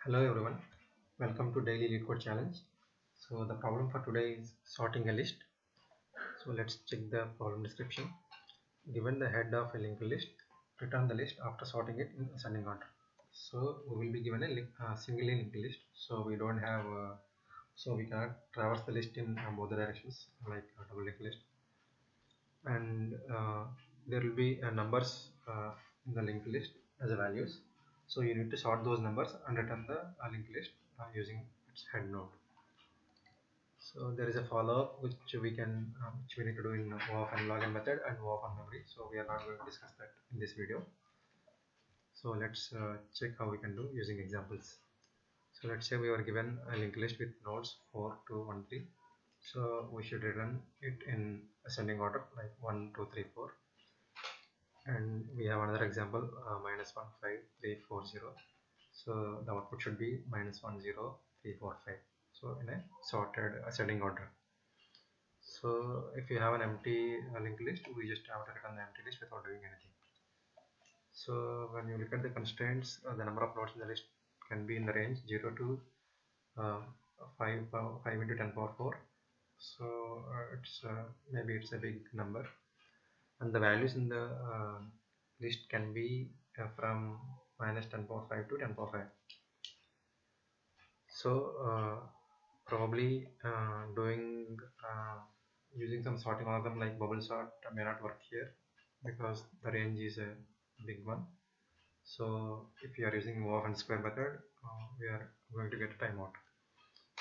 Hello everyone, welcome to Daily Leetcode Challenge. So the problem for today is sorting a list. So let's check the problem description. Given the head of a linked list, return the list after sorting it in ascending order. So we will be given a singly linked list. So we don't have, so we cannot traverse the list in both the directions like a double linked list. And there will be numbers in the linked list as a values. So you need to sort those numbers and return the linked list using its head node. So there is a follow-up which we need to do in OAuth and LogN method and OAuth on memory. So we are not going to discuss that in this video. So let's check how we can do using examples. So let's say we are given a linked list with nodes 4, 2, 1, 3. So we should return it in ascending order like 1, 2, 3, 4. And we have another example -1, 5, 3, 4, 0. So the output should be -1, 0, 3, 4, 5. So in a sorted ascending order. So if you have an empty linked list, we just have to return the empty list without doing anything. So when you look at the constraints, the number of nodes in the list can be in the range 0 to 5 into 10 power 4. So it's maybe it's a big number, and the values in the list can be from -10 power 5 to 10 power 5. So probably doing using some sorting algorithm like bubble sort may not work here because the range is a big one. So if you are using OAuth and square method, we are going to get a timeout.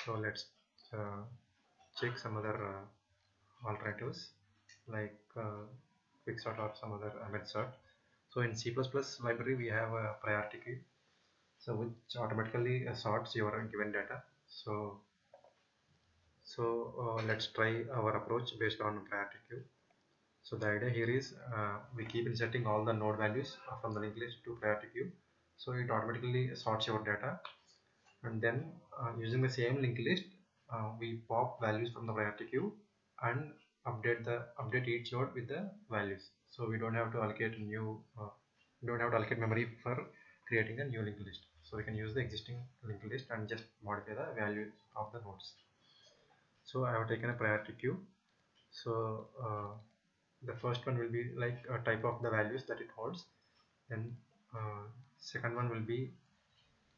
So let's check some other alternatives like quicksort or some other method sort. So in C++ library we have a priority queue, so which automatically sorts your given data. So let's try our approach based on priority queue. So the idea here is we keep inserting all the node values from the linked list to priority queue. So it automatically sorts your data, and then using the same linked list, we pop values from the priority queue and update each node with the values. So we don't have to allocate memory for creating a new linked list. So we can use the existing linked list and just modify the values of the nodes. So I have taken a priority queue. So the first one will be like a type of the values that it holds. Then second one will be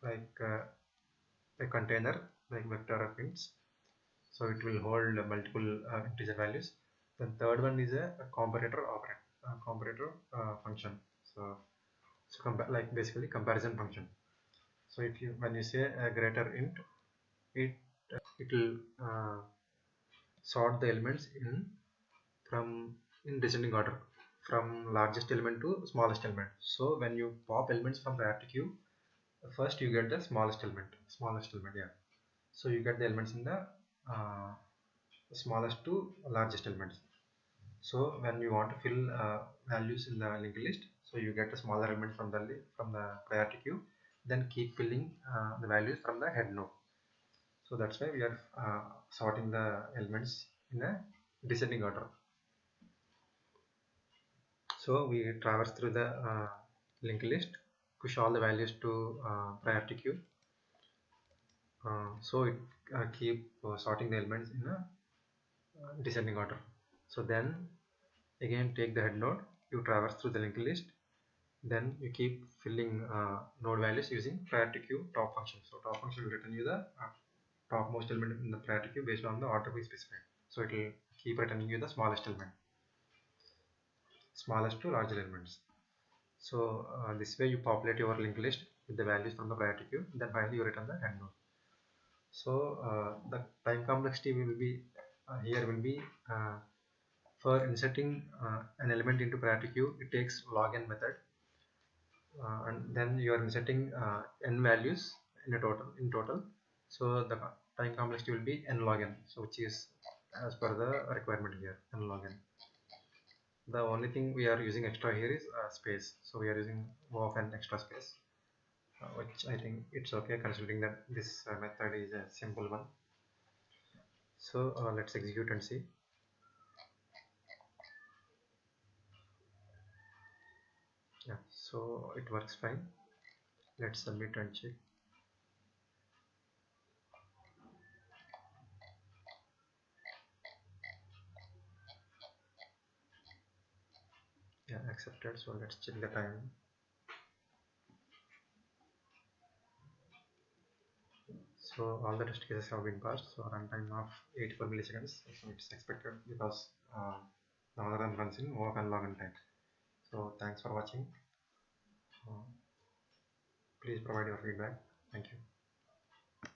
like a container like vector of ints. So it will hold multiple integer values. Then third one is a comparator function. So like basically comparison function. So if you when you say a greater int, it will sort the elements in descending order from largest element to smallest element. So when you pop elements from priority queue, first you get the smallest element, yeah. So you get the elements in the smallest to largest elements. So when you want to fill values in the linked list, so you get a smaller element from the priority queue, then keep filling the values from the head node. So that's why we are sorting the elements in a descending order. So we traverse through the linked list, push all the values to priority queue. So it keep sorting the elements in a descending order. So then again take the head node, you traverse through the linked list, then you keep filling node values using priority queue top function. So top function will return you the topmost element in the priority queue based on the order we specified. So it will keep returning you the smallest element, smallest to larger elements. So this way you populate your linked list with the values from the priority queue, then finally you return the head node. So the time complexity will be here will be for inserting an element into priority queue, it takes LogN method, and then you are inserting n values in total. So the time complexity will be n log n, so which is as per the requirement here, n log n. The only thing we are using extra here is space, so we are using OAuth and extra space, which I think it's okay considering that this method is a simple one. So let's execute and see. Yeah, so it works fine. Let's submit and check. Yeah, accepted. So let's check the time. So all the test cases have been passed. So runtime of 84 milliseconds. So it's expected because the algorithm runs in OFN LogN time. So thanks for watching. Please provide your feedback. Thank you.